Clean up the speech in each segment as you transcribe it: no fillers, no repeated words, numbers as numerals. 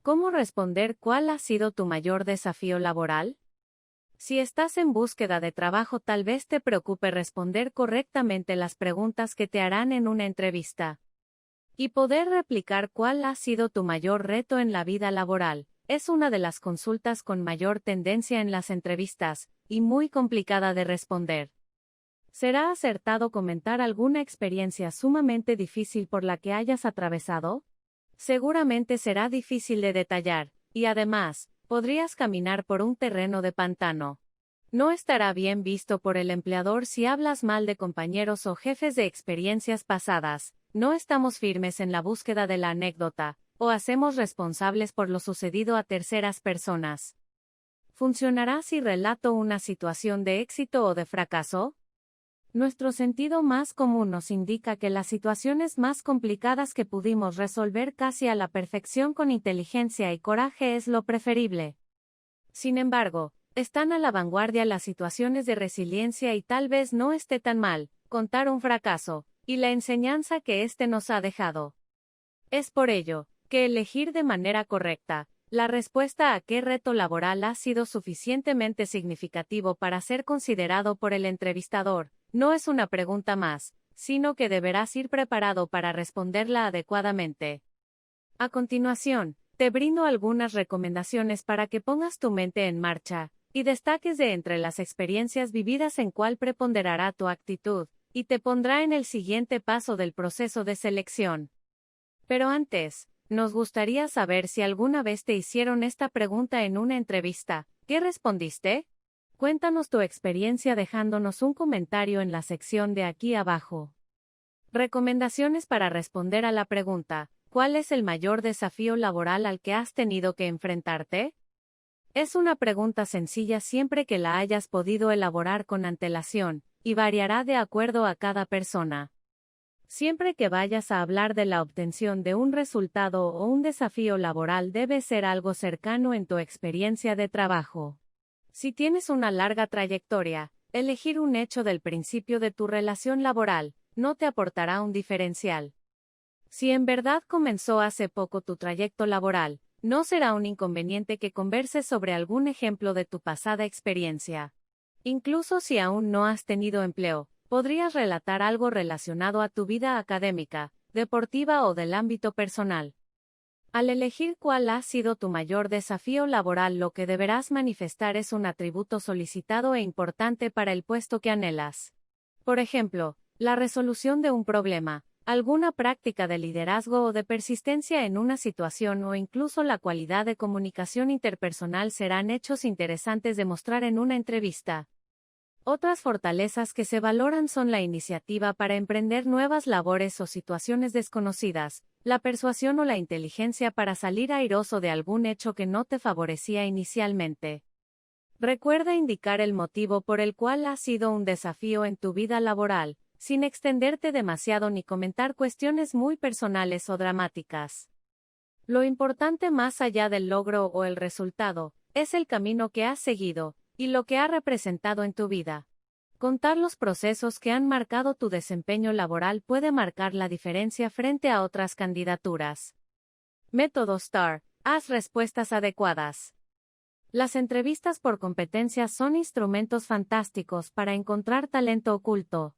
¿Cómo responder cuál ha sido tu mayor desafío laboral? Si estás en búsqueda de trabajo, tal vez te preocupe responder correctamente las preguntas que te harán en una entrevista. Y poder replicar cuál ha sido tu mayor reto en la vida laboral. Es una de las consultas con mayor tendencia en las entrevistas, y muy complicada de responder. ¿Será acertado comentar alguna experiencia sumamente difícil por la que hayas atravesado? Seguramente será difícil de detallar, y además, podrías caminar por un terreno de pantano. No estará bien visto por el empleador si hablas mal de compañeros o jefes de experiencias pasadas. No estamos firmes en la búsqueda de la anécdota, o hacemos responsables por lo sucedido a terceras personas. ¿Funcionará si relato una situación de éxito o de fracaso? Nuestro sentido más común nos indica que las situaciones más complicadas que pudimos resolver casi a la perfección con inteligencia y coraje es lo preferible. Sin embargo, están a la vanguardia las situaciones de resiliencia y tal vez no esté tan mal contar un fracaso, y la enseñanza que éste nos ha dejado. Es por ello que elegir de manera correcta la respuesta a qué reto laboral ha sido suficientemente significativo para ser considerado por el entrevistador. No es una pregunta más, sino que deberás ir preparado para responderla adecuadamente. A continuación, te brindo algunas recomendaciones para que pongas tu mente en marcha, y destaques de entre las experiencias vividas en cuál preponderará tu actitud, y te pondrá en el siguiente paso del proceso de selección. Pero antes, nos gustaría saber si alguna vez te hicieron esta pregunta en una entrevista. ¿Qué respondiste? Cuéntanos tu experiencia dejándonos un comentario en la sección de aquí abajo. Recomendaciones para responder a la pregunta: ¿cuál es el mayor desafío laboral al que has tenido que enfrentarte? Es una pregunta sencilla siempre que la hayas podido elaborar con antelación, y variará de acuerdo a cada persona. Siempre que vayas a hablar de la obtención de un resultado o un desafío laboral, debe ser algo cercano en tu experiencia de trabajo. Si tienes una larga trayectoria, elegir un hecho del principio de tu relación laboral no te aportará un diferencial. Si en verdad comenzó hace poco tu trayecto laboral, no será un inconveniente que converses sobre algún ejemplo de tu pasada experiencia. Incluso si aún no has tenido empleo, podrías relatar algo relacionado a tu vida académica, deportiva o del ámbito personal. Al elegir cuál ha sido tu mayor desafío laboral, lo que deberás manifestar es un atributo solicitado e importante para el puesto que anhelas. Por ejemplo, la resolución de un problema, alguna práctica de liderazgo o de persistencia en una situación, o incluso la cualidad de comunicación interpersonal serán hechos interesantes de mostrar en una entrevista. Otras fortalezas que se valoran son la iniciativa para emprender nuevas labores o situaciones desconocidas, la persuasión o la inteligencia para salir airoso de algún hecho que no te favorecía inicialmente. Recuerda indicar el motivo por el cual ha sido un desafío en tu vida laboral, sin extenderte demasiado ni comentar cuestiones muy personales o dramáticas. Lo importante más allá del logro o el resultado, es el camino que has seguido, y lo que ha representado en tu vida. Contar los procesos que han marcado tu desempeño laboral puede marcar la diferencia frente a otras candidaturas. Método STAR. Haz respuestas adecuadas. Las entrevistas por competencias son instrumentos fantásticos para encontrar talento oculto.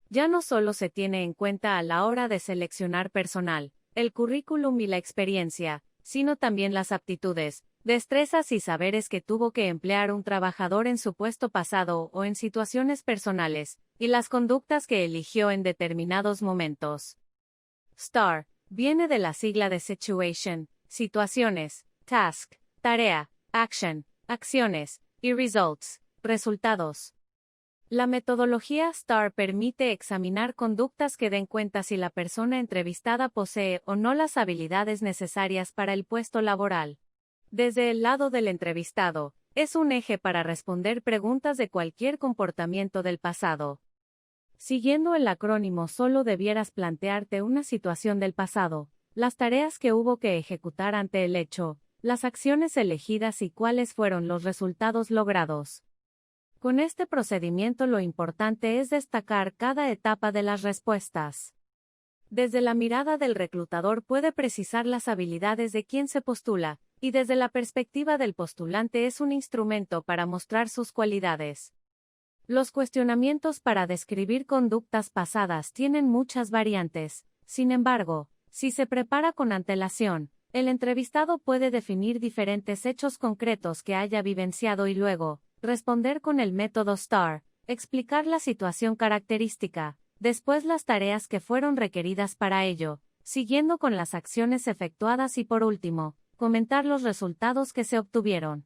Ya no solo se tiene en cuenta a la hora de seleccionar personal, el currículum y la experiencia, sino también las aptitudes, destrezas y saberes que tuvo que emplear un trabajador en su puesto pasado o en situaciones personales, y las conductas que eligió en determinados momentos. STAR viene de la sigla de Situation, situaciones, Task, tarea, Action, acciones, y Results, resultados. La metodología STAR permite examinar conductas que den cuenta si la persona entrevistada posee o no las habilidades necesarias para el puesto laboral. Desde el lado del entrevistado, es un eje para responder preguntas de cualquier comportamiento del pasado. Siguiendo el acrónimo, solo debieras plantearte una situación del pasado, las tareas que hubo que ejecutar ante el hecho, las acciones elegidas y cuáles fueron los resultados logrados. Con este procedimiento lo importante es destacar cada etapa de las respuestas. Desde la mirada del reclutador puede precisar las habilidades de quien se postula, y desde la perspectiva del postulante es un instrumento para mostrar sus cualidades. Los cuestionamientos para describir conductas pasadas tienen muchas variantes. Sin embargo, si se prepara con antelación, el entrevistado puede definir diferentes hechos concretos que haya vivenciado y luego, responder con el método STAR, explicar la situación característica, después las tareas que fueron requeridas para ello, siguiendo con las acciones efectuadas y por último, comentar los resultados que se obtuvieron.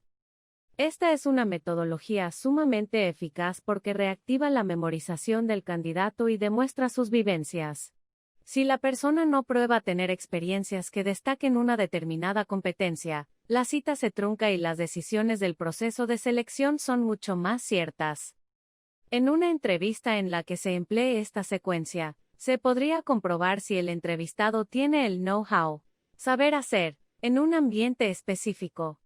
Esta es una metodología sumamente eficaz porque reactiva la memorización del candidato y demuestra sus vivencias. Si la persona no prueba tener experiencias que destaquen una determinada competencia, la cita se trunca y las decisiones del proceso de selección son mucho más ciertas. En una entrevista en la que se emplee esta secuencia, se podría comprobar si el entrevistado tiene el know-how, saber hacer, en un ambiente específico.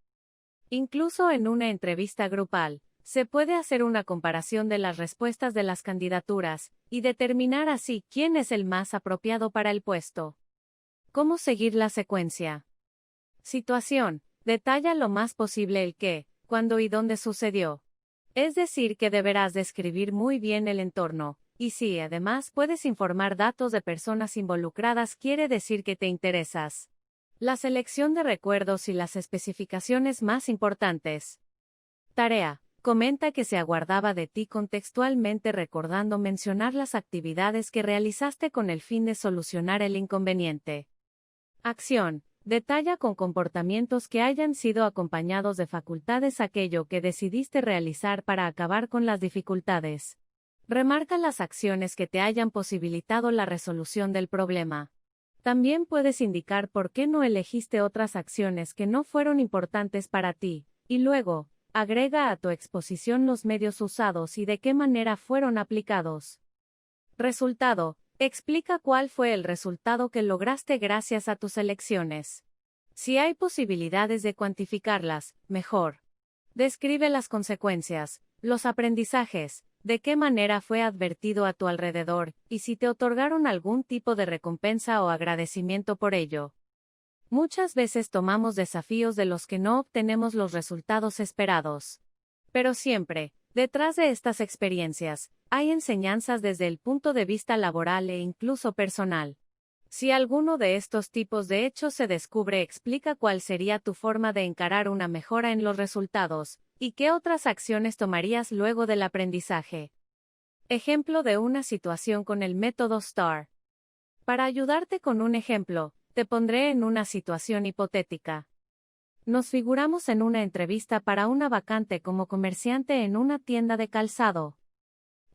Incluso en una entrevista grupal, se puede hacer una comparación de las respuestas de las candidaturas, y determinar así quién es el más apropiado para el puesto. ¿Cómo seguir la secuencia? Situación: detalla lo más posible el qué, cuándo y dónde sucedió. Es decir, que deberás describir muy bien el entorno, y si además puedes informar datos de personas involucradas quiere decir que te interesas. La selección de recuerdos y las especificaciones más importantes. Tarea: comenta que se aguardaba de ti contextualmente recordando mencionar las actividades que realizaste con el fin de solucionar el inconveniente. Acción: detalla con comportamientos que hayan sido acompañados de facultades aquello que decidiste realizar para acabar con las dificultades. Remarca las acciones que te hayan posibilitado la resolución del problema. También puedes indicar por qué no elegiste otras acciones que no fueron importantes para ti, y luego, agrega a tu exposición los medios usados y de qué manera fueron aplicados. Resultado: explica cuál fue el resultado que lograste gracias a tus elecciones. Si hay posibilidades de cuantificarlas, mejor. Describe las consecuencias, los aprendizajes, de qué manera fue advertido a tu alrededor, y si te otorgaron algún tipo de recompensa o agradecimiento por ello. Muchas veces tomamos desafíos de los que no obtenemos los resultados esperados. Pero siempre, detrás de estas experiencias, hay enseñanzas desde el punto de vista laboral e incluso personal. Si alguno de estos tipos de hechos se descubre, explica cuál sería tu forma de encarar una mejora en los resultados, y qué otras acciones tomarías luego del aprendizaje. Ejemplo de una situación con el método STAR. Para ayudarte con un ejemplo, te pondré en una situación hipotética. Nos figuramos en una entrevista para una vacante como comerciante en una tienda de calzado.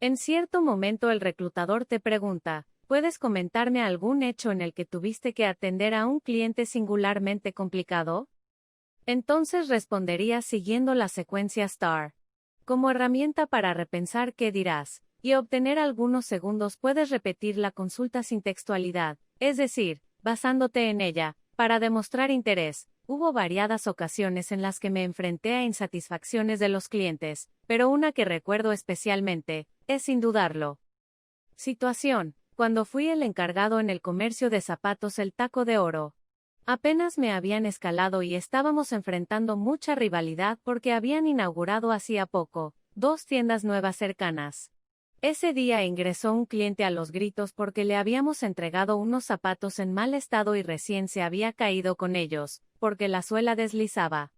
En cierto momento el reclutador te pregunta: ¿puedes comentarme algún hecho en el que tuviste que atender a un cliente singularmente complicado? Entonces responderías siguiendo la secuencia STAR. Como herramienta para repensar qué dirás, y obtener algunos segundos puedes repetir la consulta sin textualidad, es decir, basándote en ella, para demostrar interés. Hubo variadas ocasiones en las que me enfrenté a insatisfacciones de los clientes, pero una que recuerdo especialmente, es sin dudarlo. Situación: cuando fui el encargado en el comercio de zapatos El Taco de Oro. Apenas me habían escalado y estábamos enfrentando mucha rivalidad porque habían inaugurado hacía poco 2 tiendas nuevas cercanas. Ese día ingresó un cliente a los gritos porque le habíamos entregado unos zapatos en mal estado y recién se había caído con ellos, porque la suela deslizaba.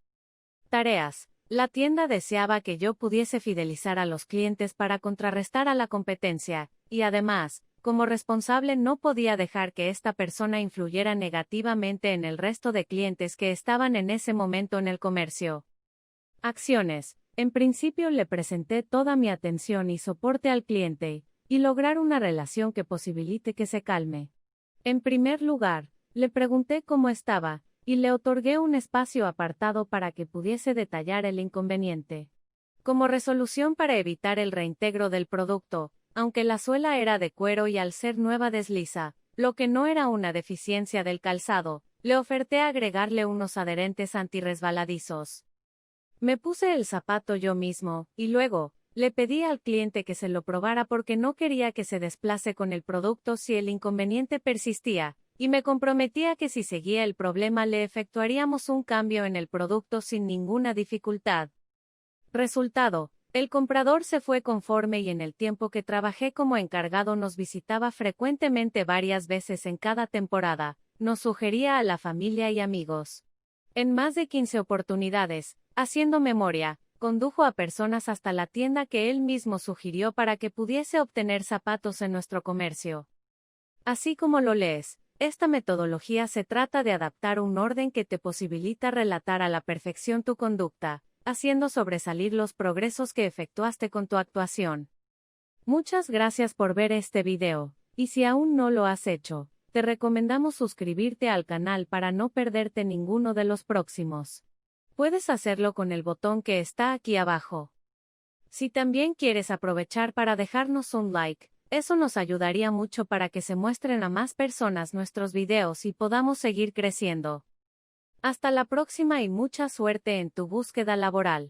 Tareas: la tienda deseaba que yo pudiese fidelizar a los clientes para contrarrestar a la competencia, y además, como responsable no podía dejar que esta persona influyera negativamente en el resto de clientes que estaban en ese momento en el comercio. Acciones: en principio le presenté toda mi atención y soporte al cliente, y lograr una relación que posibilite que se calme. En primer lugar, le pregunté cómo estaba, y le otorgué un espacio apartado para que pudiese detallar el inconveniente. Como resolución para evitar el reintegro del producto, aunque la suela era de cuero y al ser nueva desliza, lo que no era una deficiencia del calzado, le oferté agregarle unos adherentes antirresbaladizos. Me puse el zapato yo mismo, y luego, Le pedí al cliente que se lo probara porque no quería que se desplace con el producto si el inconveniente persistía, y me comprometía que si seguía el problema le efectuaríamos un cambio en el producto sin ninguna dificultad. Resultado: el comprador se fue conforme y en el tiempo que trabajé como encargado nos visitaba frecuentemente varias veces en cada temporada, nos sugería a la familia y amigos. En más de 15 oportunidades, haciendo memoria, condujo a personas hasta la tienda que él mismo sugirió para que pudiese obtener zapatos en nuestro comercio. Así como lo lees, esta metodología se trata de adaptar un orden que te posibilita relatar a la perfección tu conducta, haciendo sobresalir los progresos que efectuaste con tu actuación. Muchas gracias por ver este video, y si aún no lo has hecho, te recomendamos suscribirte al canal para no perderte ninguno de los próximos. Puedes hacerlo con el botón que está aquí abajo. Si también quieres aprovechar para dejarnos un like, eso nos ayudaría mucho para que se muestren a más personas nuestros videos y podamos seguir creciendo. Hasta la próxima y mucha suerte en tu búsqueda laboral.